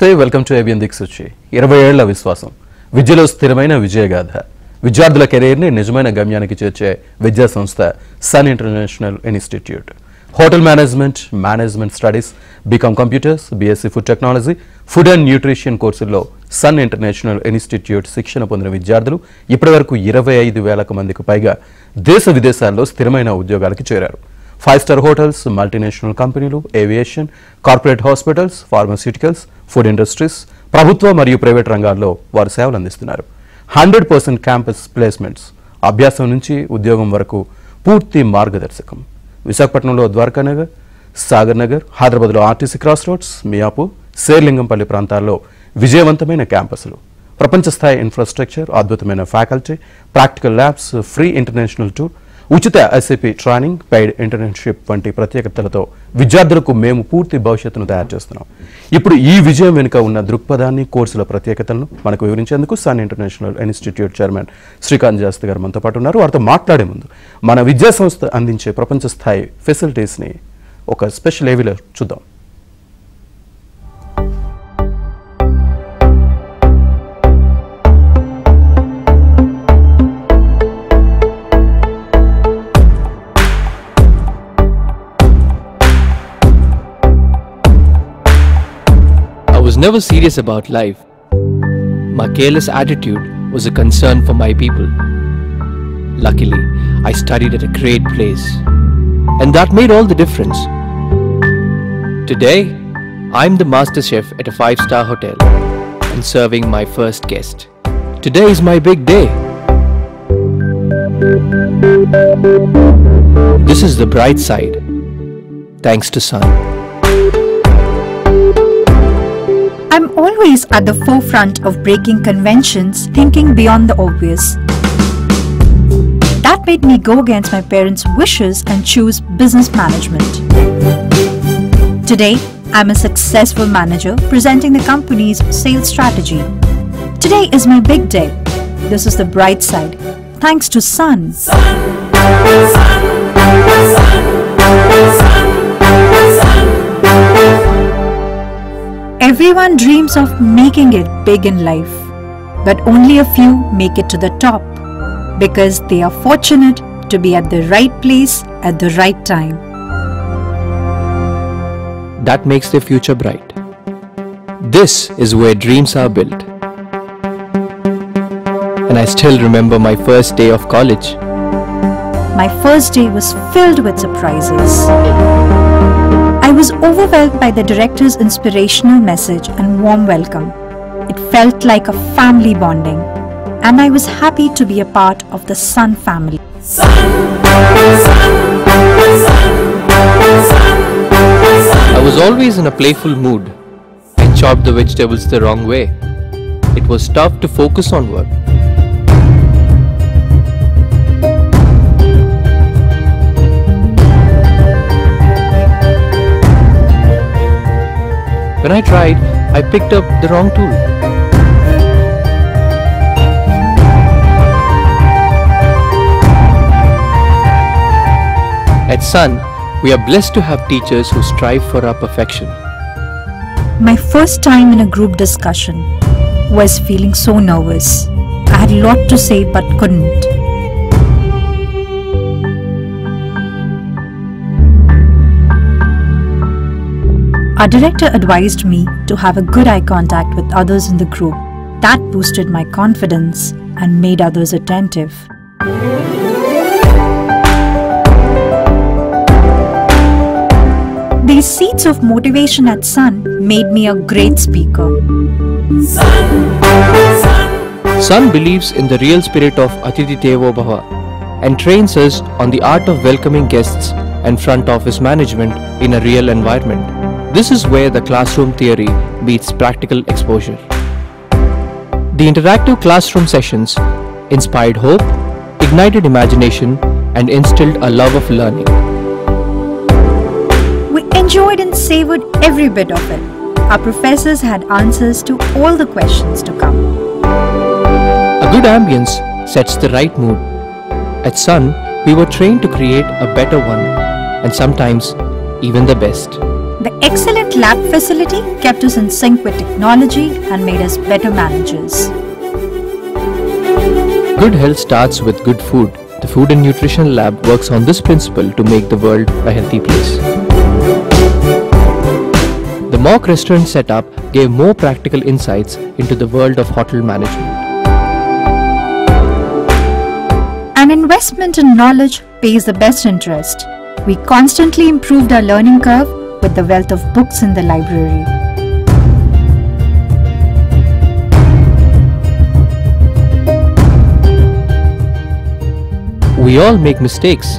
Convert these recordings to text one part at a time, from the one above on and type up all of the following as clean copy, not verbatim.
నమస్తే welcome to ABN దిక్సూచి 20 ఏళ్ల విశ్వాసం విద్యలో స్థిరమైన విజయగాథ విద్యార్థుల కెరీర్ ని నిజమైన గమ్యానికి చేర్చే విద్యా సంస్థ Sun international Institute hotel management studies BCom computers BSc food technology food and nutrition కోర్సుల్లో సన్ ఇంటర్నేషనల్ ఇన్స్టిట్యూట్ శిక్షణ పొందిన విద్యార్థులు ఇప్పటివరకు 25,000 మందికి పైగా దేశ విదేశాల్లో స్థిరమైన ఉద్యోగాలకు చేరారు 5-star హోటల్స్ మల్టీనేషనల్ కంపెనీలు aviation corporate hospitals pharmaceuticals food industries ప్రభుత్వ మరియు ప్రైవేట్ రంగాల్లో వారు సేవలు అందిస్తున్నారు 100% క్యాంపస్ ప్లేస్మెంట్స్ అభ్యాసం నుంచి ఉద్యోగం వరకు పూర్తి మార్గదర్శకం విశాఖపట్నంలో ద్వారకానగర్ సాగర్ నగర్ హైదరాబాద్లో RTC cross roads Miyapur Serilingampally ప్రాంతాల్లో విజయవంతమైన క్యాంపస్లు ప్రపంచ స్థాయి ఇన్ఫ్రాస్ట్రక్చర్ అద్భుతమైన faculty practical labs free international tour ఉచిత ఎస్ఏపీ ట్రైనింగ్ పెయిడ్ ఇంటర్న్షిప్ వంటి ప్రత్యేకతలతో విద్యార్థులకు మేము పూర్తి భవిష్యత్తును తయారు చేస్తున్నాం ఇప్పుడు ఈ విజయం వెనుక ఉన్న దృక్పథాన్ని కోర్సుల ప్రత్యేకతలను మనకు వివరించేందుకు Sun international institute chairman Srikanth Sastry garu మనతో పాటు ఉన్నారు వారితో మాట్లాడే ముందు మన విద్యా సంస్థ అందించే ప్రపంచ స్థాయి ఫెసిలిటీస్ని ఒక స్పెషల్ ఏవీలో చూద్దాం I was never serious about life. My careless attitude was a concern for my people. Luckily, I studied at a great place, and that made all the difference. Today, I'm the master chef at a 5-star hotel and serving my first guest. Today is my big day. This is the bright side, thanks to Sun. I'm always at the forefront of breaking conventions, thinking beyond the obvious. That made me go against my parents' wishes and choose business management. Today, I'm a successful manager presenting the company's sales strategy. Today is my big day. This is the bright side, thanks to Sun. Everyone dreams of making it big in life, but only a few make it to the top because they are fortunate to be at the right place at the right time. That makes their future bright. This is where dreams are built. And I still remember my first day of college. My first day was filled with surprises. I was overwhelmed by the director's inspirational message and warm welcome. It felt like a family bonding, and I was happy to be a part of the Sun family. I was always in a playful mood and chopped the vegetables the wrong way. It was tough to focus on work. When I tried, I picked up the wrong tool. At Sun, we are blessed to have teachers who strive for our perfection. My first time in a group discussion was feeling so nervous. I had a lot to say but couldn't. Our director advised me to have a good eye contact with others in the group. That boosted my confidence and made others attentive. These seeds of motivation at Sun made me a great speaker. Sun believes in the real spirit of Atithi Devo Bhava and trains us on the art of welcoming guests and front office management in a real environment. This is where the classroom theory meets practical exposure. The interactive classroom sessions inspired hope, ignited imagination, and instilled a love of learning. We enjoyed and savored every bit of it. Our professors had answers to all the questions to come. A good ambience sets the right mood. At Sun, we were trained to create a better one, and sometimes even the best. The excellent lab facility kept us in sync with technology and made us better managers. Good health starts with good food. The Food and Nutrition Lab works on this principle to make the world a healthy place. The mock restaurant setup gave more practical insights into the world of hotel management. An investment in knowledge pays the best interest. We constantly improved our learning curve with the wealth of books in the library. We all make mistakes,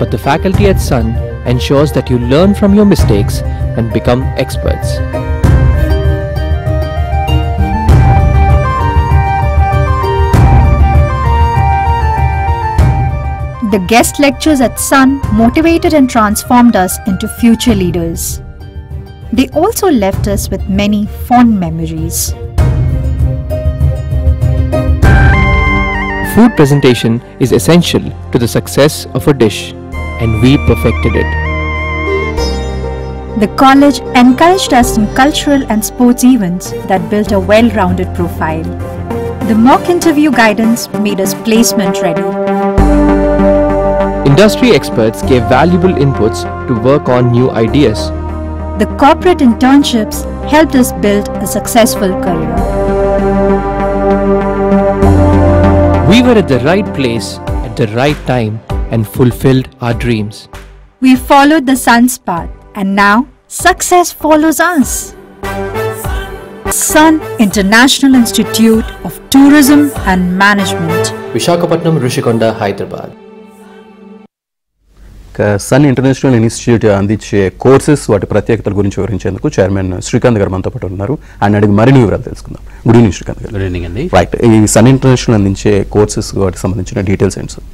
but the faculty at Sun ensures that you learn from your mistakes and become experts. The guest lectures at Sun motivated and transformed us into future leaders. They also left us with many fond memories. Food presentation is essential to the success of a dish, and we perfected it. The college encouraged us in cultural and sports events that built a well-rounded profile. The mock interview guidance made us placement ready. Industry experts gave valuable inputs to work on new ideas. The corporate internships helped us build a successful career. We were at the right place at the right time and fulfilled our dreams. We followed the Sun's path, and now success follows us. Sun International Institute of Tourism and Management, Visakhapatnam, Rishikonda, Hyderabad. Sun international Institute అందించే courses వాటి ప్రత్యేకతల గురించి వివరించేందుకు chairman Srikanth గారు మనతో పాటు ఉన్నారు. ఆయన అడిగి మరిన్ని వివరాలు తెలుసుకుందాం. గుడ్ ఈవినింగ్ శ్రీకాంత్ గారు. గుడ్ ఈవినింగ్ అండి. రైట్, ఈ సన్ ఇంటర్నేషనల్ అందించే కోర్సెస్ వాటికి సంబంధించిన డీటెయిల్స్ ఏంటి సార్?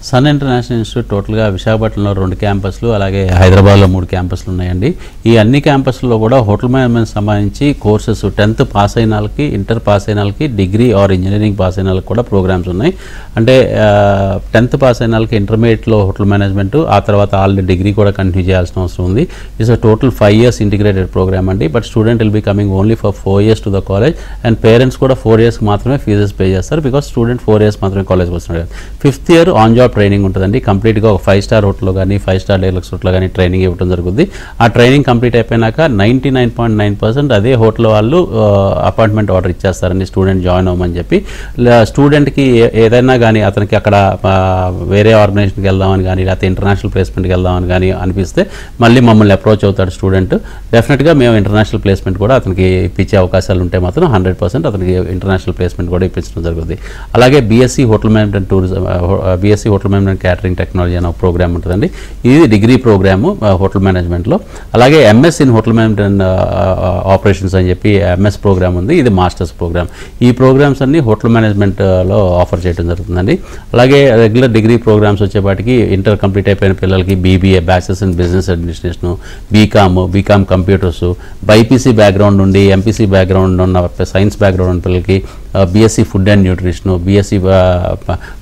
సన్ ఇంటర్నేషనల్ ఇన్స్టిట్యూట్ టోటల్గా విశాఖపట్నంలో 2 క్యాంపస్లు, అలాగే హైదరాబాద్లో 3 క్యాంపస్లు ఉన్నాయండి. ఈ అన్ని క్యాంపస్లో కూడా హోటల్ మేనేజ్మెంట్ సంబంధించి కోర్సెస్ 10th పాస్ అయిన వాళ్ళకి, ఇంటర్ పాస్ అయిన వాళ్ళకి, డిగ్రీ ఆర్ ఇంజనీరింగ్ పాస్ అయిన వాళ్ళకి కూడా ప్రోగ్రామ్స్ ఉన్నాయి. అంటే 10th పాస్ అయిన వాళ్ళకి ఇంటర్మీడియట్లో హోటల్ మేనేజ్మెంట్, ఆ తర్వాత ఆల్రెడీ డిగ్రీ కూడా కంటిన్యూ చేయాల్సిన అవసరం ఉంది. It's a total 5 years integrated program అండి. But student will be coming only for 4 years to the college, and parents కూడా 4 years మాత్రమే ఫీజెస్ పే చేస్తారు, బికాస్ స్టూడెంట్ 4 years మాత్రమే కాలేజ్కి వస్తున్నాడు. 5th year on job training ఉంటుందండి. కంప్లీట్గా ఒక 5-star హోటల్లో కానీ 5-star డైలక్స్ హోటల్లో కానీ ట్రైనింగ్ ఇవ్వడం జరుగుతుంది. ఆ ట్రైనింగ్ కంప్లీట్ అయిపోయినాక 99.9% అదే హోటల్ వాళ్ళు అపాయింట్మెంట్ ఆర్డర్ ఇచ్చేస్తారండి స్టూడెంట్ జాయిన్ అవ్వమని చెప్పి. స్టూడెంట్కి ఏదైనా కానీ అతనికి అక్కడ వేరే ఆర్గనైజేషన్కి వెళ్దామని కానీ, లేకపోతే ఇంటర్నేషనల్ ప్లేస్మెంట్కి వెళ్దామని కానీ అనిపిస్తే మళ్ళీ మమ్మల్ని అప్రోచ్ అవుతాడు స్టూడెంట్. డెఫినెట్గా మేము ఇంటర్నేషనల్ ప్లేస్మెంట్ కూడా అతనికి ఇప్పించే అవకాశాలు ఉంటే మాత్రం 100% అతనికి ఇంటర్నేషనల్ ప్లేస్మెంట్ కూడా ఇప్పించడం జరుగుతుంది. అలాగే BSc hotel management tourism, BSc hotel management catering technology అనే ప్రోగ్రామ్ ఉంటుందండి. ఇది డిగ్రీ ప్రోగ్రాము హోటల్ మేనేజ్మెంట్లో. అలాగే MS in hotel management operations అని చెప్పి ఎంఎస్ ప్రోగ్రామ్ ఉంది. ఇది మాస్టర్స్ ప్రోగ్రామ్. ఈ ప్రోగ్రామ్స్ అన్ని హోటల్ మేనేజ్మెంట్లో ఆఫర్ చేయడం జరుగుతుందండి. అలాగే రెగ్యులర్ డిగ్రీ ప్రోగ్రామ్స్ వచ్చేపాటికి ఇంటర్ కంప్లీట్ అయిపోయిన పిల్లలకి BBA, bachelors in business administration, BCom computers, BiPC background నుండి ఎంపీసీ బ్యాక్గ్రౌండ్ ఉన్న సైన్స్ బ్యాక్గ్రౌండ్ ఉన్న పిల్లలకి BSc food and nutrition, BSc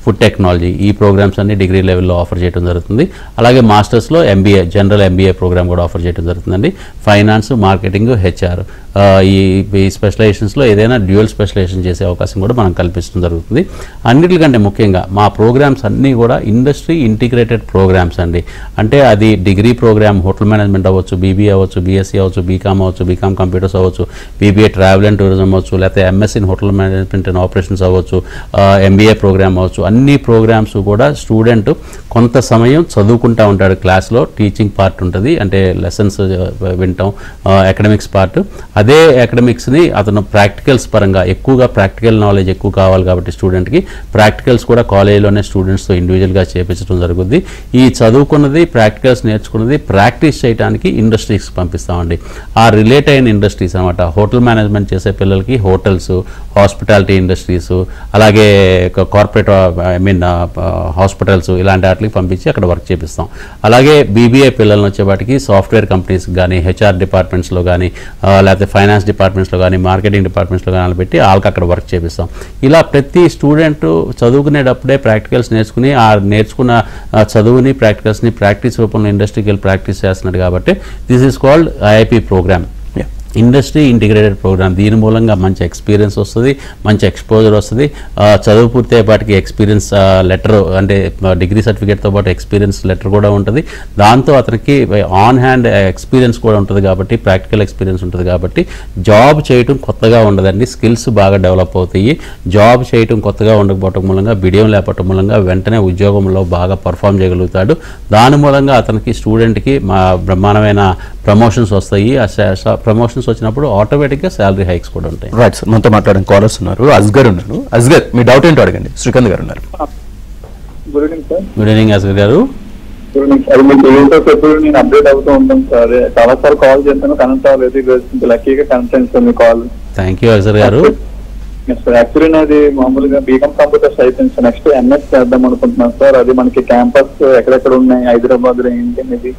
food technology, ఈ ప్రోగ్రామ్స్ అన్ని డిగ్రీ లెవెల్లో ఆఫర్ చేయడం జరుగుతుంది. అలాగే మాస్టర్స్లో ఎంబీఏ, జనరల్ ఎంబీఏ ప్రోగ్రామ్ కూడా ఆఫర్ చేయడం జరుగుతుందండి. ఫైనాన్స్, మార్కెటింగ్, హెచ్ఆర్, ఈ స్పెషలైజేషన్స్లో ఏదైనా డ్యూయల్ స్పెషలైజేషన్ చేసే అవకాశం కూడా మనం కల్పించడం జరుగుతుంది. అన్నిటికంటే ముఖ్యంగా మా ప్రోగ్రామ్స్ అన్నీ కూడా ఇండస్ట్రీ ఇంటిగ్రేటెడ్ ప్రోగ్రామ్స్ అండి. అంటే అది డిగ్రీ ప్రోగ్రామ్ హోటల్ మేనేజ్మెంట్ అవ్వచ్చు, బీబీఏ అవ్వచ్చు, బీఎస్సీ అవ్వచ్చు, బీకామ్ అవ్వచ్చు, బీకామ్ కంప్యూటర్స్ అవ్వచ్చు, బీబీఏ ట్రావెల్ అండ్ టూరిజం అవ్వచ్చు, లేకపోతే MS in hotel management and operations అవ్వచ్చు, ఎంబీఏ ప్రోగ్రామ్ అవ్వచ్చు. అన్ని ప్రోగ్రామ్స్ కూడా స్టూడెంట్ కొంత సమయం చదువుకుంటూ ఉంటాడు. క్లాస్లో టీచింగ్ పార్ట్ ఉంటుంది, అంటే లెసన్స్ వింటాం, అకాడమిక్స్ పార్ట్. అదే అకాడమిక్స్ని అతను ప్రాక్టికల్స్ పరంగా ఎక్కువగా ప్రాక్టికల్ నాలెడ్జ్ ఎక్కువ కావాలి కాబట్టి స్టూడెంట్కి ప్రాక్టికల్స్ కూడా కాలేజీలోనే స్టూడెంట్స్తో ఇండివిజువల్గా చేపించడం జరుగుతుంది. ఈ చదువుకున్నది, ప్రాక్టికల్స్ నేర్చుకున్నది ప్రాక్టీస్ చేయడానికి ఇండస్ట్రీస్కి పంపిస్తామండి. ఆ రిలేట్ అయిన ఇండస్ట్రీస్ అనమాట. హోటల్ మేనేజ్మెంట్ చేసే పిల్లలకి హోటల్స్, హాస్పిటాలిటీ హాస్పిటాలిటీ ఇండస్ట్రీస్, అలాగే కార్పొరేట్ హాస్పిటల్స్ ఇలాంటి వాటికి పంపించి అక్కడ వర్క్ చేపిస్తాం. అలాగే బీబీఏ పిల్లలను వచ్చేవాటికి సాఫ్ట్వేర్ కంపెనీస్ కానీ, హెచ్ఆర్ డిపార్ట్మెంట్స్లో కానీ, లేకపోతే ఫైనాన్స్ డిపార్ట్మెంట్స్లో కానీ, మార్కెటింగ్ డిపార్ట్మెంట్స్లో కానీ పెట్టి వాళ్ళకి అక్కడ వర్క్ చేపిస్తాం. ఇలా ప్రతి స్టూడెంట్ చదువుకునేటప్పుడే ప్రాక్టికల్స్ నేర్చుకుని ఆ నేర్చుకున్న చదువుని ప్రాక్టికల్స్ని ప్రాక్టీస్ రూపంలో ఇండస్ట్రీకి వెళ్ళి ప్రాక్టీస్ చేస్తున్నాడు కాబట్టి this is called IIP program, industry integrated program. దీని మూలంగా మంచి ఎక్స్పీరియన్స్ వస్తుంది, మంచి ఎక్స్పోజర్ వస్తుంది. చదువు పూర్తయ్యేపాటికి ఎక్స్పీరియన్స్ లెటర్ అంటే డిగ్రీ సర్టిఫికేట్తో పాటు ఎక్స్పీరియన్స్ లెటర్ కూడా ఉంటుంది. దాంతో అతనికి ఆన్ హ్యాండ్ ఎక్స్పీరియన్స్ కూడా ఉంటుంది కాబట్టి, ప్రాక్టికల్ ఎక్స్పీరియన్స్ ఉంటుంది కాబట్టి జాబ్ చేయటం కొత్తగా ఉండదండి. స్కిల్స్ బాగా డెవలప్ అవుతాయి. జాబ్ చేయటం కొత్తగా ఉండకపోవటం మూలంగా, బిడియం లేకపోవటం మూలంగా వెంటనే ఉద్యోగంలో బాగా పర్ఫామ్ చేయగలుగుతాడు. దాని మూలంగా అతనికి స్టూడెంట్కి బ్రహ్మాండమైన ప్రమోషన్స్ వస్తాయి. ఆ ప్రమోషన్స్ వచ్చినప్పుడు ఆటోమేటిక్గా శాలరీ హైక్స్ కూడా ఉంటాయి. రైట్ సార్, మనతో మాట్లాడిన కాలర్స్ ఉన్నారు. అస్గర్ ఉన్నారు. అస్గర్, మీ డౌట్ ఏంటో అడగండి. శ్రీకాంత్ గారు ఉన్నారు. Good evening sir. Good evening Asghar garu. Good evening sir. మీకు యూట్యూబ్ ఎప్పుడు నేను అప్డేట్ అవుతూ ఉంటాను సార్. చాలా సార్లు కాల్ చేస్తాను, కనెక్ట్ అవ్వలేదు. ఈరోజు లక్కీగా కనెక్ట్ అయింది సార్ మీ కాల్. థ్యాంక్ యూ అస్గర్ గారు. సార్ యాక్చువల్లీ నాది మామూలుగా బీకామ్ కంప్యూటర్స్ అయిపోయింది సార్. నెక్స్ట్ ఎంఎస్ చేద్దాం అనుకుంటున్నాను సార్. అది మనకి క్యాంపస్ ఎక్కడెక్కడ ఉన్నాయి, హైదరాబాద్ లో ఏంటి అనేది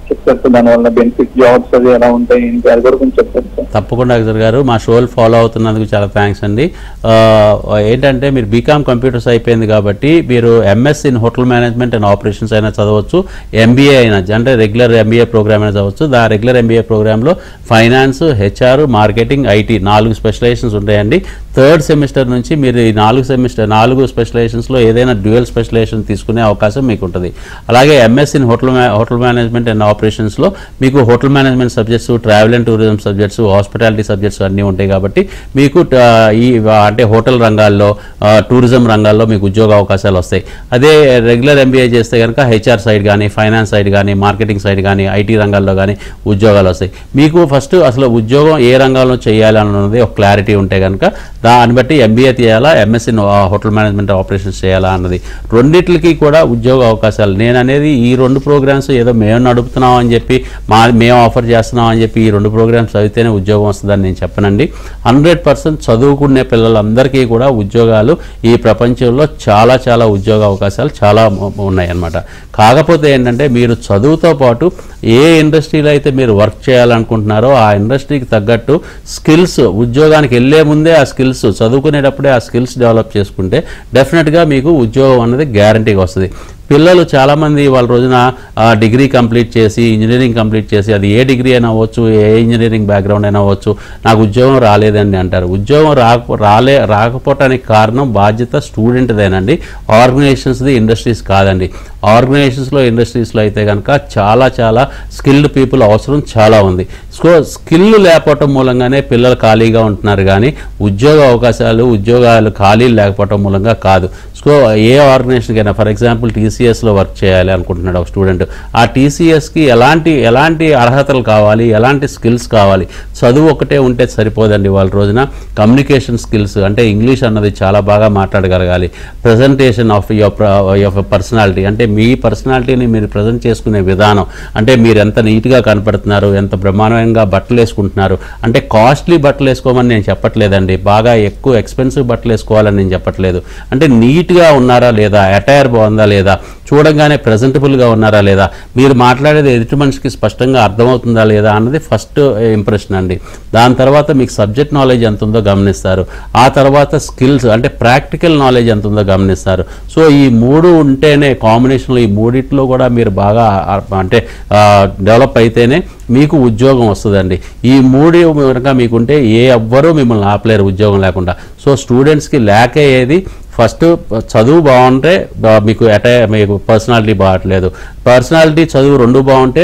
చెప్తారు సార్. దానివల్ల బెనిఫిట్, జాబ్స్ అది ఎలా ఉంటాయి ఏంటి అది కూడా కొంచెం చెప్తారు సార్. తప్పకుండా అక్షర్ గారు, మా షోలు ఫాలో అవుతున్నందుకు చాలా థ్యాంక్స్ అండి. ఏంటంటే మీరు బీకామ్ కంప్యూటర్స్ అయిపోయింది కాబట్టి మీరు MS in hotel management and operations అయినా చదవచ్చు, ఎంబీఏ అయినా అంటే రెగ్యులర్ ఎంబీఏ ప్రోగ్రామ్ అయినా చదవచ్చు. దా రెగ్యులర్ ఎంబీఏ ప్రోగ్రాంలో finance, HR, marketing, IT 4 specializations ఉంటాయండి. థర్డ్ సెమిస్టర్ నుంచి మీరు ఈ 4 స్పెషలైజేషన్స్లో ఏదైనా డ్యూయల్ స్పెషలైజేషన్ తీసుకునే అవకాశం మీకు ఉంటుంది. అలాగే MS in hotel management and ఆపరేషన్స్లో మీకు hotel management subjects, travel and tourism subjects, hospitality subjects అన్నీ ఉంటాయి కాబట్టి మీకు ఈ అంటే హోటల్ రంగాల్లో, టూరిజం రంగాల్లో మీకు ఉద్యోగ అవకాశాలు వస్తాయి. అదే రెగ్యులర్ ఎంబీఏ చేస్తే కనుక హెచ్ఆర్ సైడ్ కానీ, ఫైనాన్స్ సైడ్ కానీ, మార్కెటింగ్ సైడ్ కానీ, ఐటీ రంగాల్లో కానీ ఉద్యోగాలు వస్తాయి. మీకు ఫస్ట్ అసలు ఉద్యోగం ఏ రంగంలో చేయాలి అన్నది ఒక క్లారిటీ ఉంటే కనుక దాన్ని బట్టి ఎంబీఏ చేయాలా, ఎంఎస్సీ హోటల్ మేనేజ్మెంట్ ఆపరేషన్స్ చేయాలా అన్నది. రెండిట్లకి కూడా ఉద్యోగ అవకాశాలు. నేను అనేది ఈ 2 ప్రోగ్రామ్స్ ఏదో మేము నడుపుతున్నాం అని చెప్పి మేము ఆఫర్ చేస్తున్నాం అని చెప్పి ఈ 2 ప్రోగ్రామ్స్ చదివితేనే ఉద్యోగం వస్తుందని నేను చెప్పనండి. 100% చదువుకునే పిల్లలందరికీ కూడా ఉద్యోగాలు ఈ ప్రపంచంలో చాలా చాలా ఉద్యోగ అవకాశాలు చాలా ఉన్నాయన్నమాట. కాకపోతే ఏంటంటే మీరు చదువుతో పాటు ఏ ఇండస్ట్రీలో అయితే మీరు వర్క్ చేయాలనుకుంటున్నారో ఆ ఇండస్ట్రీకి తగ్గట్టు స్కిల్స్, ఉద్యోగానికి వెళ్ళే ముందే ఆ స్కిల్స్, చదువుకునేటప్పుడే ఆ స్కిల్స్ డెవలప్ చేసుకుంటే డెఫినెట్గా మీకు ఉద్యోగం అనేది గ్యారంటీగా వస్తుంది. పిల్లలు చాలామంది వాళ్ళ రోజున డిగ్రీ కంప్లీట్ చేసి, ఇంజనీరింగ్ కంప్లీట్ చేసి, అది ఏ డిగ్రీ అయినా అవ్వచ్చు, ఏ ఇంజనీరింగ్ బ్యాక్గ్రౌండ్ అయినా అవ్వచ్చు, నాకు ఉద్యోగం రాలేదండి అంటారు. ఉద్యోగం రాకపోవటానికి కారణం బాధ్యత స్టూడెంట్దేనండి, ఆర్గనైజేషన్స్ది, ఇండస్ట్రీస్ కాదండి. ఆర్గనైజేషన్స్లో, ఇండస్ట్రీస్లో అయితే కనుక చాలా చాలా స్కిల్డ్ పీపుల్ అవసరం చాలా ఉంది. సో స్కిల్ లేకపోవటం మూలంగానే పిల్లలు ఖాళీగా ఉంటున్నారు కానీ ఉద్యోగాలు ఖాళీలు లేకపోవటం మూలంగా కాదు. సో ఏ ఆర్గనైజేషన్కైనా, ఫర్ ఎగ్జాంపుల్ టీసీఎస్లో వర్క్ చేయాలి అనుకుంటున్నాడు ఒక స్టూడెంట్, ఆ టీసీఎస్కి ఎలాంటి అర్హతలు కావాలి, ఎలాంటి స్కిల్స్ కావాలి. చదువు ఒకటే ఉంటే సరిపోదండి. వాళ్ళ రోజున కమ్యూనికేషన్ స్కిల్స్ అంటే ఇంగ్లీష్ అన్నది చాలా బాగా మాట్లాడగలగాలి. ప్రజెంటేషన్ ఆఫ్ యువర్ పర్సనాలిటీ అంటే మీ పర్సనాలిటీని మీరు ప్రజెంట్ చేసుకునే విధానం, అంటే మీరు ఎంత నీట్గా కనపడుతున్నారు, ఎంత బ్రహ్మాండంగా బట్టలు వేసుకుంటున్నారు. అంటే కాస్ట్లీ బట్టలు వేసుకోమని నేను చెప్పట్లేదండి, బాగా ఎక్కువ ఎక్స్పెన్సివ్ బట్టలు వేసుకోవాలని నేను చెప్పట్లేదు. అంటే నీట్గా ఉన్నారా లేదా, అటైర్ బాగుందా లేదా, చూడంగానే ప్రజెంటబుల్గా ఉన్నారా లేదా, మీరు మాట్లాడేది ఎదుటి మనిషికి స్పష్టంగా అర్థమవుతుందా లేదా అన్నది ఫస్ట్ ఇంప్రెషన్ అండి. దాని తర్వాత మీకు సబ్జెక్ట్ నాలెడ్జ్ ఎంత ఉందో గమనిస్తారు. ఆ తర్వాత స్కిల్స్ అంటే ప్రాక్టికల్ నాలెడ్జ్ ఎంత ఉందో గమనిస్తారు. సో ఈ 3 ఉంటేనే కాంబినేషన్లో, ఈ 3 కూడా మీరు బాగా అంటే డెవలప్ అయితేనే మీకు ఉద్యోగం వస్తుందండి. ఈ 3 కనుక మీకుంటే ఎవ్వరూ మిమ్మల్ని ఆపలేరు ఉద్యోగం లేకుండా. సో స్టూడెంట్స్కి లేక ఏది, ఫస్ట్ చదువు బాగుంటే మీకు పర్సనాలిటీ బాగట్లేదు, పర్సనాలిటీ చదువు 2 బాగుంటే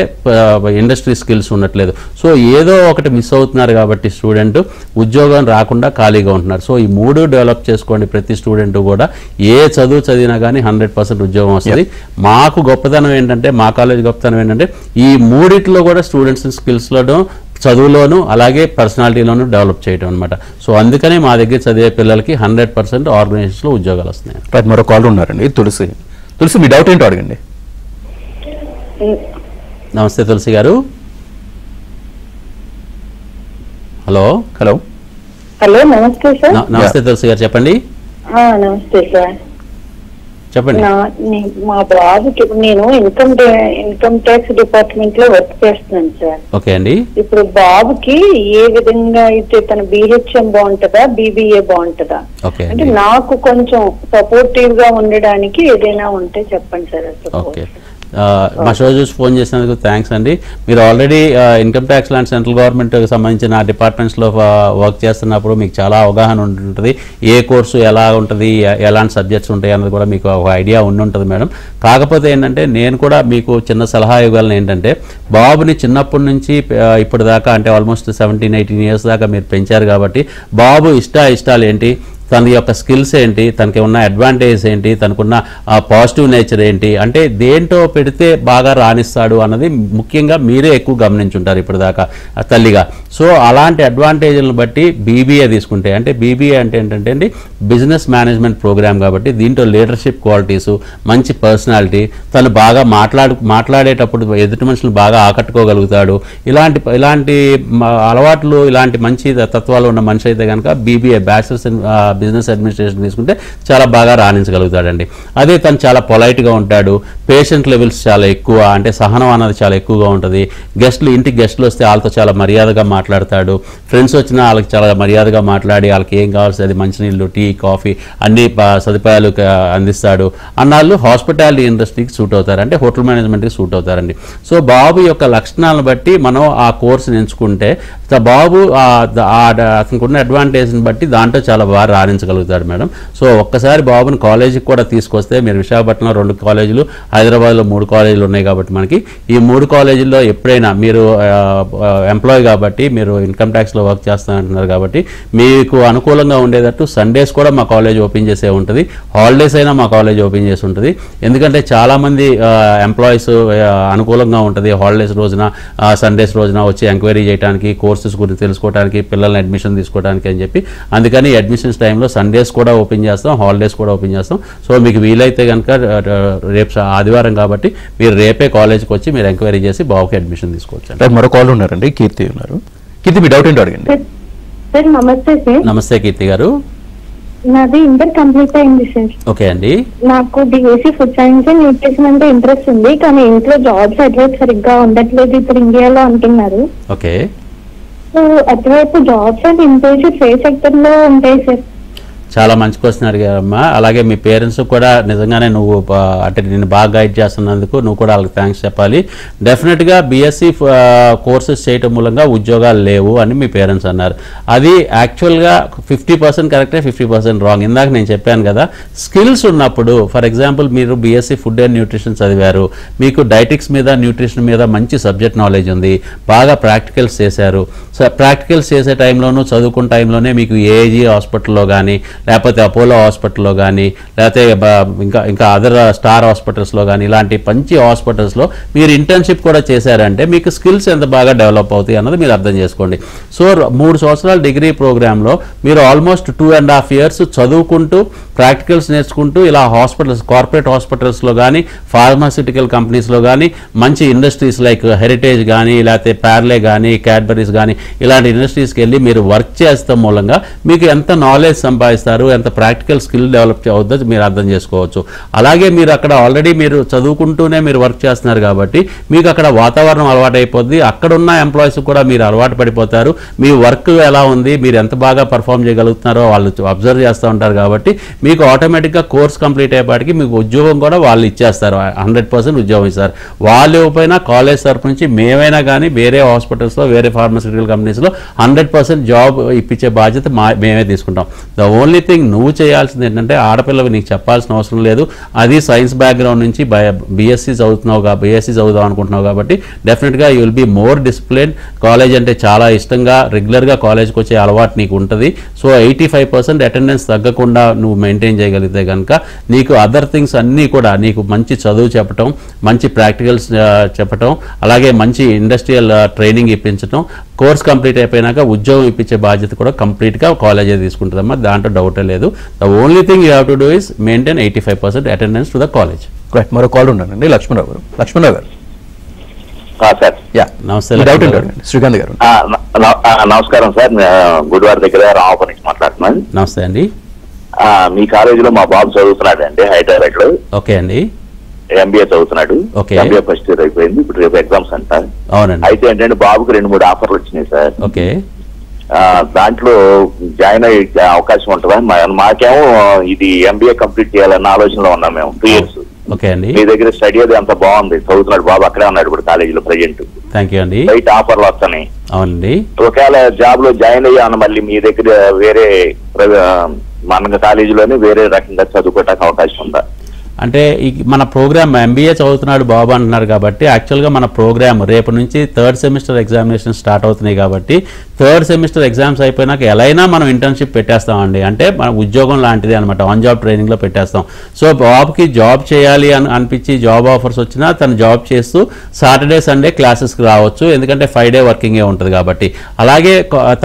ఇండస్ట్రీ స్కిల్స్ ఉండట్లేదు. సో ఏదో ఒకటి మిస్ అవుతున్నారు కాబట్టి స్టూడెంట్ ఉద్యోగం రాకుండా ఖాళీగా ఉంటున్నారు. సో ఈ 3 డెవలప్ చేసుకోండి. ప్రతి స్టూడెంట్ కూడా ఏ చదువు చదివినా కానీ 100% ఉద్యోగం వస్తుంది. మాకు గొప్పతనం ఏంటంటే, మా కాలేజ్ గొప్పతనం ఏంటంటే ఈ 3 కూడా స్టూడెంట్స్ స్కిల్స్లోనూ, చదువులోను అలాగే పర్సనాలిటీలోను డెవలప్ చేయడం అనమాట. సో అందుకనే మా దగ్గర చదివే పిల్లలకి 100% ఆర్గనైజేషన్స్లో ఉద్యోగాలు వస్తున్నాయి. మరో కాల్ ఉన్నారండి, తులసి. మీ డౌట్ ఏంటో అడగండి. నమస్తే తులసి గారు. హలో. హలో, నమస్తే సార్. నమస్తే తులసి గారు, చెప్పండి. నమస్తే సార్. చెప్పండి. మా బాబుకి ఇప్పుడు నేను ఇన్కమ్ ట్యాక్స్ డిపార్ట్మెంట్ లో వర్క్ చేస్తున్నాను సార్. ఓకే అండి. ఇప్పుడు బాబుకి ఏ విధంగా అయితే తన BHM బాగుంటుందా, BBA బాగుంటుందా? అంటే నాకు కొంచెం సపోర్టివ్ గా ఉండడానికి ఏదైనా ఉంటే చెప్పండి సార్. ఓకే, మా షో చూసి ఫోన్ చేసినందుకు థ్యాంక్స్ అండి. మీరు ఆల్రెడీ ఇన్కమ్ ట్యాక్స్ లాంటి సెంట్రల్ గవర్నమెంట్కి సంబంధించిన డిపార్ట్మెంట్స్లో వర్క్ చేస్తున్నప్పుడు మీకు చాలా అవగాహన ఉంటుంది. ఏ కోర్సు ఎలా ఉంటుంది, ఎలాంటి సబ్జెక్ట్స్ ఉంటాయి అన్నది కూడా మీకు ఒక ఐడియా ఉంటుంది మేడం. కాకపోతే ఏంటంటే నేను కూడా మీకు చిన్న సలహా ఇవ్వగలను. ఏంటంటే బాబుని చిన్నప్పటి నుంచి ఇప్పటిదాకా అంటే ఆల్మోస్ట్ 17-18 ఇయర్స్ దాకా మీరు పెంచారు కాబట్టి బాబు ఇష్టాలు ఏంటి, తన యొక్క స్కిల్స్ ఏంటి, తనకి ఉన్న అడ్వాంటేజ్ ఏంటి, తనకున్న పాజిటివ్ నేచర్ ఏంటి, అంటే దేంట్లో పెడితే బాగా రాణిస్తాడు అన్నది ముఖ్యంగా మీరే ఎక్కువ గమనించుంటారు ఇప్పటిదాకా తల్లిగా. సో అలాంటి అడ్వాంటేజ్లను బట్టి BBA తీసుకుంటే, అంటే BBA అంటే ఏంటంటే అండి బిజినెస్ మేనేజ్మెంట్ ప్రోగ్రామ్ కాబట్టి దీంట్లో లీడర్షిప్ క్వాలిటీసు, మంచి పర్సనాలిటీ, తను బాగా మాట్లాడేటప్పుడు ఎదుటి మనుషులను బాగా ఆకట్టుకోగలుగుతాడు. ఇలాంటి అలవాట్లు, ఇలాంటి మంచి తత్వాలు ఉన్న మనిషి అయితే కనుక BBA bachelors in business administration తీసుకుంటే చాలా బాగా రాణించగలుగుతాడండి. అదే తను చాలా పొలైట్గా ఉంటాడు, పేషెంట్ లెవెల్స్ చాలా ఎక్కువ, అంటే సహనం అన్నది చాలా ఎక్కువగా ఉంటుంది. ఇంటికి గెస్టులు వస్తే వాళ్ళతో చాలా మర్యాదగా మాట్లాడతాడు. ఫ్రెండ్స్ వచ్చినా వాళ్ళకి చాలా మర్యాదగా మాట్లాడి వాళ్ళకి ఏం కావాల్సి అది మంచినీళ్ళు, టీ, కాఫీ అన్ని సదుపాయాలు అందిస్తాడు అన్నాళ్ళు హాస్పిటాలిటీ ఇండస్ట్రీకి సూట్ అవుతారు, అంటే హోటల్ మేనేజ్మెంట్కి సూట్ అవుతారండి. సో బాబు యొక్క లక్షణాలను బట్టి మనం ఆ కోర్సుని ఎంచుకుంటే బాబు అతనికి ఉన్న అడ్వాంటేజ్ని బట్టి దాంట్లో చాలా బాగా రాణించగలుగుతాడు మేడం. సో ఒక్కసారి బాబుని కాలేజీకి కూడా తీసుకొస్తే, మీరు విశాఖపట్నంలో 2 కాలేజీలు, హైదరాబాద్లో 3 కాలేజీలు ఉన్నాయి కాబట్టి మనకి ఈ 3 కాలేజీల్లో ఎప్పుడైనా మీరు ఎంప్లాయీ కాబట్టి మీరు ఇన్కమ్ ట్యాక్స్లో వర్క్ చేస్తానంటున్నారు కాబట్టి మీకు అనుకూలంగా ఉండేటట్టు సండేస్ కూడా మా కాలేజ్ ఓపెన్ చేసే ఉంటుంది, హాలిడేస్ అయినా మా కాలేజ్ ఓపెన్ చేసి ఉంటుంది. ఎందుకంటే చాలామంది ఎంప్లాయీస్ అనుకూలంగా ఉంటుంది హాలిడేస్ రోజున, సండేస్ రోజున వచ్చి ఎంక్వైరీ చేయడానికి, కోర్సెస్ గురించి తెలుసుకోవడానికి, పిల్లల్ని అడ్మిషన్ తీసుకోవడానికి అని చెప్పి. అందుకని అడ్మిషన్స్ టైంలో సండేస్ కూడా ఓపెన్ చేస్తాం, హాలిడేస్ కూడా ఓపెన్ చేస్తాం. సో మీకు వీలైతే కనుక రేపు ఆదివారం కాబట్టి మీరు రేపే కాలేజ్కి వచ్చి మీరు ఎంక్వైరీ చేసి బాబుకి అడ్మిషన్ తీసుకోవచ్చు. మరో కాల్ ఉన్నారండి, కీర్తి ఉన్నారు. కీర్తి, మీ డౌట్ ఏంటో అడగండి. సార్ నమస్తే సార్. నమస్తే కీర్తి గారు. నాది ఇంటర్ కంప్లీట్ అయింది సార్. ఓకే అండి. నాకు BSc food science and nutrition అంటే ఇంట్రెస్ట్ ఉంది, కానీ ఇంట్లో జాబ్స్ అటువైపు సరిగ్గా ఉండట్లేదు ఇప్పుడు ఇండియాలో అంటున్నారు. ఓకే. సో అటువైపు jobs and internships A sector లో ఉంటాయి సార్? చాలా మంచి క్వశ్చన్ అడిగారమ్మా. అలాగే మీ పేరెంట్స్ కూడా నిజంగానే నువ్వు అంటే నేను బాగా గైడ్ చేస్తున్నందుకు నువ్వు కూడా వాళ్ళకి థ్యాంక్స్ చెప్పాలి. డెఫినెట్గా BSc కోర్సెస్ చేయటం మూలంగా ఉద్యోగాలు లేవు అని మీ పేరెంట్స్ అన్నారు. అది యాక్చువల్గా 50% కరెక్టే, 50% రాంగ్. ఇందాక నేను చెప్పాను కదా, స్కిల్స్ ఉన్నప్పుడు ఫర్ ఎగ్జాంపుల్ మీరు BSc ఫుడ్ అండ్ న్యూట్రిషన్ చదివారు, మీకు డైటిక్స్ మీద, న్యూట్రిషన్ మీద మంచి సబ్జెక్ట్ నాలెడ్జ్ ఉంది, బాగా ప్రాక్టికల్స్ చేశారు. సో ప్రాక్టికల్స్ చేసే టైంలోనూ చదువుకున్న టైంలోనే మీకు AAG హాస్పిటల్లో కానీ, లేకపోతే అపోలో హాస్పిటల్లో కానీ, లేకపోతే ఇంకా అదర్ స్టార్ హాస్పిటల్స్లో కానీ, ఇలాంటి మంచి హాస్పిటల్స్లో మీరు ఇంటర్న్షిప్ కూడా చేశారంటే మీకు స్కిల్స్ ఎంత బాగా డెవలప్ అవుతాయి అన్నది మీరు అర్థం చేసుకోండి. సో 3 సంవత్సరాల డిగ్రీ ప్రోగ్రాంలో మీరు ఆల్మోస్ట్ 2.5 years చదువుకుంటూ ప్రాక్టికల్స్ నేర్చుకుంటూ ఇలా హాస్పిటల్స్, కార్పొరేట్ హాస్పిటల్స్లో కానీ, ఫార్మాస్యూటికల్ కంపెనీస్లో కానీ, మంచి ఇండస్ట్రీస్ లైక్ హెరిటేజ్ కానీ, లేకపోతే ప్యార్లే కానీ, క్యాడ్బరీస్ కానీ, ఇలాంటి ఇండస్ట్రీస్కి వెళ్ళి మీరు వర్క్ చేస్తాం మూలంగా మీకు ఎంత నాలెడ్జ్ సంపాదిస్తారు, ఎంత ప్రాక్టికల్ స్కిల్ డెవలప్ అవుద్దో మీరు అర్థం చేసుకోవచ్చు. అలాగే మీరు అక్కడ ఆల్రెడీ మీరు చదువుకుంటూనే మీరు వర్క్ చేస్తున్నారు కాబట్టి మీకు అక్కడ వాతావరణం అలవాటు అయిపోద్ది, అక్కడ ఉన్న ఎంప్లాయీస్ కూడా మీరు అలవాటు పడిపోతారు. మీ వర్క్ ఎలా ఉంది, మీరు ఎంత బాగా పర్ఫామ్ చేయగలుగుతున్నారో వాళ్ళు అబ్జర్వ్ చేస్తూ ఉంటారు కాబట్టి మీకు ఆటోమేటిక్గా కోర్స్ కంప్లీట్ అయ్యేపాటికి మీకు ఉద్యోగం కూడా వాళ్ళు ఇచ్చేస్తారు, 100% ఉద్యోగం ఇస్తారు. వాళ్ళు ఇవ్వకపోయినా కాలేజ్ తరఫు నుంచి మేమైనా కానీ వేరే హాస్పిటల్స్లో, వేరే ఫార్మాస్యూటికల్ కంపెనీస్లో 100% జాబ్ ఇప్పించే బాధ్యత మేమే తీసుకుంటాం. ద ఓన్లీ థింగ్ నువ్వు చేయాల్సింది ఏంటంటే, ఆడపిల్లవి నీకు చెప్పాల్సిన అవసరం లేదు, అది సైన్స్ బ్యాక్గ్రౌండ్ నుంచి BSc చదువుదాం అనుకుంటున్నావు కాబట్టి డెఫినెట్గా you will be more discipline. College అంటే చాలా ఇష్టంగా రెగ్యులర్గా కాలేజ్కి వచ్చే అలవాటు నీకు ఉంటుంది. సో 85% అటెండెన్స్ తగ్గకుండా నువ్వు మెయింటైన్ చేయగలిగితే కనుక నీకు అదర్ థింగ్స్ అన్నీ కూడా, నీకు మంచి చదువు చెప్పటం, మంచి ప్రాక్టికల్స్ చెప్పటం, అలాగే మంచి ఇండస్ట్రియల్ ట్రైనింగ్ ఇప్పించడం, కోర్స్ కంప్లీట్ అయిపోయినాక ఉద్యోగం ఇప్పించే బాధ్యత కూడా కంప్లీట్గా కాలేజే తీసుకుంటుందమ్మా, దాంట్లో డౌటే లేదు. The only thing you have to do is maintain 85% attendance to the college. మరో కాల్ ఉన్నానండి, లక్ష్మణరావు గారు. లక్ష్మణరావు గారు. సార్ నమస్తే డౌట్ ఉంటాడు శ్రీకాంత్ గారు. నమస్కారం సార్, గుడివాడ దగ్గర రామపురం నుంచి మాట్లాడుతున్నాను. నమస్తే అండి. మీ కాలేజీలో మా బాబు చదువుతున్నాడు అండి, హైదరాబాద్ లో. ఓకే అండి. ఎంబీఏ చదువుతున్నాడు. ఎంబీఏ ఫస్ట్ ఇయర్ అయిపోయింది, ఇప్పుడు రేపు ఎగ్జామ్స్ అంట. అవునండి. అయితే ఏంటంటే బాబుకి 2-3 ఆఫర్లు వచ్చినాయి సార్. ఓకే. దాంట్లో జాయిన్ అయ్యే అవకాశం ఉంటుందా? మాకేమో ఇది ఎంబీఏ కంప్లీట్ చేయాలన్న ఆలోచనలో ఉన్నాం మేము 2 years. ఓకే అండి. మీ దగ్గర స్టడీ అది అంత బాగుంది, చదువుతున్నాడు బాబు, అక్కడే ఉన్నాడు ఇప్పుడు కాలేజీలో ప్రజెంట్. థ్యాంక్ యూ అండి. బయట ఆఫర్లు వస్తున్నాయి. అవునండి. ఒకవేళ జాబ్ లో జాయిన్ అయ్యాను మళ్ళీ మీ దగ్గర వేరే మన కాలేజీలోనే వేరే రకంగా చదువుకోవడానికి అవకాశం ఉందా? అంటే మన ప్రోగ్రామ్ ఎంబీఏ చదువుతున్నాడు బాబు అంటున్నారు కాబట్టి యాక్చువల్గా మన ప్రోగ్రామ్ రేపు నుంచి 3rd సెమిస్టర్ ఎగ్జామినేషన్ స్టార్ట్ అవుతున్నాయి కాబట్టి 3rd సెమిస్టర్ ఎగ్జామ్స్ అయిపోయినాక ఎలా అయినా మనం ఇంటర్న్షిప్ పెట్టేస్తామండి. అంటే మన ఉద్యోగం లాంటిది అనమాట, ఆన్ జాబ్ ట్రైనింగ్లో పెట్టేస్తాం. సో బాబుకి జాబ్ చేయాలి అని అనిపించి జాబ్ ఆఫర్స్ వచ్చినా తను జాబ్ చేస్తూ సాటర్డే సండే క్లాసెస్కి రావచ్చు, ఎందుకంటే 5 day వర్కింగే ఉంటుంది కాబట్టి. అలాగే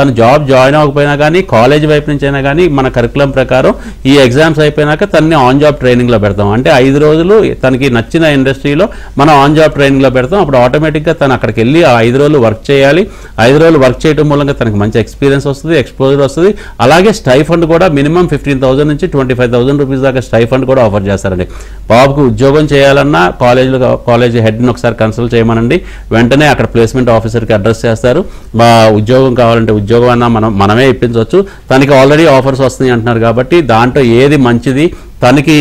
తను జాబ్ జాయిన్ అవ్వకపోయినా కానీ కాలేజ్ వైపు నుంచి అయినా కానీ మన కరికులం ప్రకారం ఈ ఎగ్జామ్స్ అయిపోయినాక తనని ఆన్ జాబ్ ట్రైనింగ్లో పెడతాం. అంటే 5 రోజులు తనకి నచ్చిన ఇండస్ట్రీలో మనం ఆన్ జాబ్ ట్రైనింగ్లో పెడతాం. అప్పుడు ఆటోమేటిక్గా తను అక్కడికి వెళ్ళి ఆ 5 రోజులు వర్క్ చేయాలి. 5 రోజులు వర్క్ చేయడం మూలంగా తనకి మంచి ఎక్స్పీరియన్స్ వస్తుంది, ఎక్స్పోజర్ వస్తుంది. అలాగే స్టైఫండ్ కూడా మినిమం 15,000 నుంచి 25,000 రూపీస్ దాకా స్టైఫండ్ కూడా ఆఫర్ చేస్తారండి. బాబుకు ఉద్యోగం చేయాలన్నా కాలేజ్ హెడ్ని ఒకసారి కన్సల్ట్ చేయమనండి, వెంటనే అక్కడ ప్లేస్మెంట్ ఆఫీసర్కి అడ్రస్ చేస్తారు. మా ఉద్యోగం కావాలంటే ఉద్యోగం అన్నా మనమే ఇప్పించవచ్చు. తనకి ఆల్రెడీ ఆఫర్స్ వస్తున్నాయి అంటున్నారు కాబట్టి దాంట్లో ఏది మంచిది, తనకి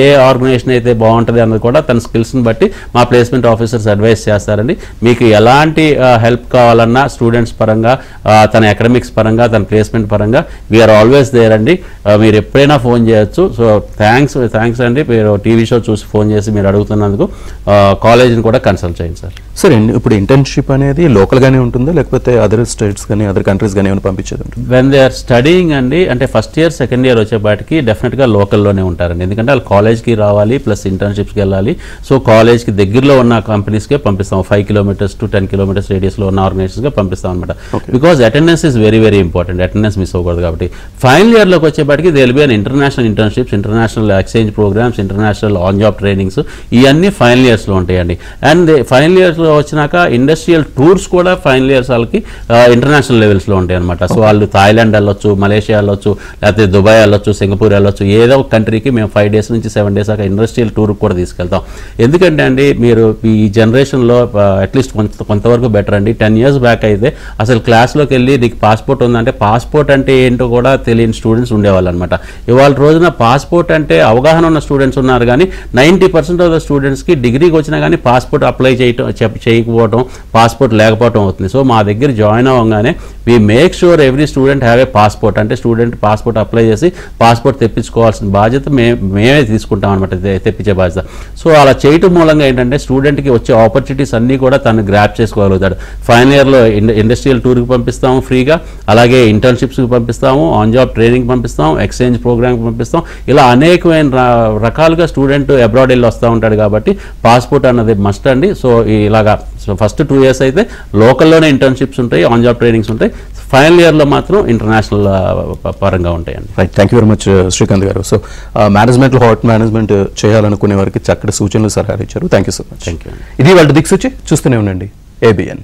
ఏ ఆర్గనైజేషన్ అయితే బాగుంటుంది అన్నది కూడా తన స్కిల్స్ని బట్టి మా ప్లేస్మెంట్ ఆఫీసర్స్ అడ్వైస్ చేస్తారండి. మీకు ఎలాంటి హెల్ప్ కావాలన్నా స్టూడెంట్స్ పరంగా, తన అకాడమిక్స్ పరంగా, తన ప్లేస్మెంట్ పరంగా వీఆర్ ఆల్వేస్ దేర్ అండి. మీరు ఎప్పుడైనా ఫోన్ చేయొచ్చు. సో థ్యాంక్స్ అండి, మీరు టీవీ షో చూసి ఫోన్ చేసి మీరు అడుగుతున్నందుకు. కాలేజీని కూడా కన్సల్ట్ చేయండి సార్. సరే అండి, ఇప్పుడు ఇంటర్న్షిప్ అనేది లోకల్గానే ఉంటుందా లేకపోతే అదర్ స్టేట్స్ కానీ అదర్ కంట్రీస్ కానీ ఏమైనా పంపించేది ఉంటుంది? వెన్ దే ఆర్ స్టడీయింగ్ అండి, అంటే ఫస్ట్ ఇయర్ సెకండ్ ఇయర్ వచ్చేపాటికి డెఫినెట్గా లోకల్లోనే ఉంటారండి, ఎందుకంటే వాళ్ళు కాలేజ్కి రావాలి ప్లస్ ఇంటర్న్షిప్స్కి వెళ్ళాలి. సో కాలేజ్కి దగ్గరలో ఉన్న కంపెనీస్కే పంపిస్తాం. 5 kilometers to 10 kilometers రేడియస్లో ఉన్న ఆర్గనైజేషన్స్గా పంపిస్తాం అనమాట. Because attendance is very very important, attendance miss అవ్వకూడదు కాబట్టి. ఫైనల్ ఇయర్లోకి వచ్చేపాటికి they will be on international internships, international exchange programmes, international on job trainings, ఇవన్నీ ఫైనల్ ఇయర్స్లో ఉంటాయండి. అండ్ ఫైనల్ ఇయర్స్లో వచ్చినాక ఇండస్ట్రియల్ టూర్స్ కూడా ఫైనల్ ఇయర్స్ వాళ్ళకి ఇంటర్నేషనల్ లెవెల్స్లో ఉంటాయి అనమాట. సో వాళ్ళు థాయిలాండ్ వెళ్ళొచ్చు, మలేషియా వెళ్ళొచ్చు, లేకపోతే దుబాయ్ వెళ్ళొచ్చు, సింగపూర్ వెళ్ళొచ్చు. ఏదో ఒక కంట్రీకి మేము 5 days నుంచి 7 days దాకా ఇండస్ట్రియల్ టూర్కి కూడా తీసుకెళ్తాం. ఎందుకంటే అండి మీరు ఈ జనరేషన్లో అట్లీస్ట్ కొంతవరకు బెటర్ అండి. 10 years బ్యాక్ అయితే అసలు క్లాస్లోకి వెళ్ళి నీకు పాస్పోర్ట్ ఉందంటే పాస్పోర్ట్ అంటే ఏంటో కూడా తెలియని స్టూడెంట్స్ ఉండేవాళ్ళు అనమాట. ఇవాళ రోజున పాస్పోర్ట్ అంటే అవగాహన ఉన్న స్టూడెంట్స్ ఉన్నారు, కానీ 90% ఆఫ్ ద స్టూడెంట్స్కి డిగ్రీకి వచ్చినా కానీ పాస్పోర్ట్ అప్లై చేయకపోవడం, పాస్పోర్ట్ లేకపోవడం అవుతుంది. సో మా దగ్గర జాయిన్ అవ్వగానే we make sure every student have a passport. అంటే స్టూడెంట్ పాస్పోర్ట్ అప్లై చేసి పాస్పోర్ట్ తెప్పించుకోవాల్సిన బాధ్యత మేమే తీసుకుంటాం అనమాట, తెప్పించే బాధ్యత. సో అలా చేయటం మూలంగా ఏంటంటే స్టూడెంట్కి వచ్చే ఆపర్చునిటీస్ అన్నీ కూడా తను గ్రాప్ చేసుకోగలుగుతాడు. ఫైనల్ ఇయర్లో ఇండస్ట్రియల్ టూర్కి పంపిస్తాము ఫ్రీగా, అలాగే ఇంటర్న్షిప్స్కి పంపిస్తాము, ఆన్ జాబ్ ట్రైనింగ్ పంపిస్తాం, ఎక్స్చేంజ్ ప్రోగ్రామ్కి పంపిస్తాం. ఇలా అనేకమైన రకాలుగా స్టూడెంట్ అబ్రాడ్ వెళ్ళి వస్తూ ఉంటాడు కాబట్టి పాస్పోర్ట్ అన్నది మస్ట్ అండి. సో ఇలాగా ఫస్ట్ 2 years అయితే లోకల్లోనే ఇంటర్న్షిప్స్ ఉంటాయి, ఆన్ జాబ్ ట్రైనింగ్స్ ఉంటాయి. ఫైనల్ ఇయర్లో మాత్రం ఇంటర్నేషనల్ పరంగా ఉంటాయండి. Right, thank you very much Srikanth గారు. సో మేనేజ్మెంట్లో హాట్ మేనేజ్మెంట్ చేయాలనుకునే వారికి చక్కటి సూచనలు సలహాలు ఇచ్చారు. Thank you so much. Thank you. ఇది వాళ్ళ దిక్సూచి. చూస్తూనే ఉండండి ABN.